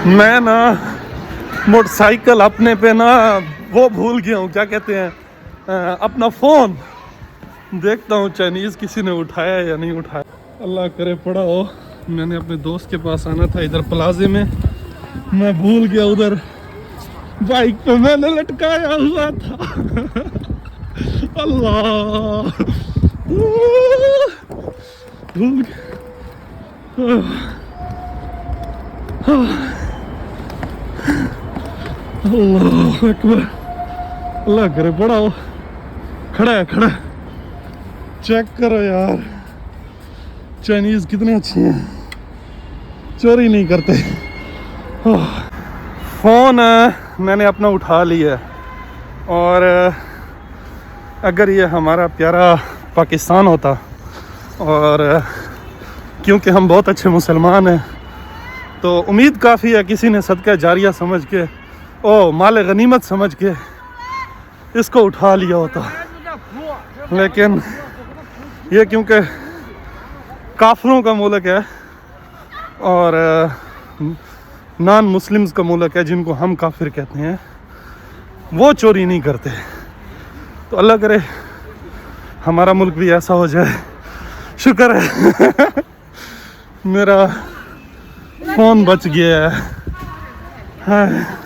मैं ना मोटरसाइकिल अपने पे ना वो भूल गया हूँ, क्या कहते हैं, अपना फ़ोन। देखता हूँ चाइनीज़ किसी ने उठाया या नहीं उठाया। अल्लाह करे पड़ा हो। मैंने अपने दोस्त के पास आना था इधर प्लाजे में, मैं भूल गया उधर बाइक पे मैंने लटकाया हुआ था। अल्लाह भूल गया। अल्लाह अकबर। अल्लाह करे बड़ा हो। खड़ा है, खड़ा है। चेक करो यार, चाइनीज़ कितने अच्छे हैं, चोरी नहीं करते। फ़ोन मैंने अपना उठा लिया और अगर ये हमारा प्यारा पाकिस्तान होता और क्योंकि हम बहुत अच्छे मुसलमान हैं तो उम्मीद काफ़ी है किसी ने सदका जारिया समझ के माल गनीमत समझ के इसको उठा लिया होता। लेकिन ये क्योंकि काफिरों का मुल्क है और नॉन मुस्लिम्स का मुल्क है जिनको हम काफिर कहते हैं, वो चोरी नहीं करते। तो अल्लाह करे हमारा मुल्क भी ऐसा हो जाए। शुक्र है मेरा फ़ोन बच गया है।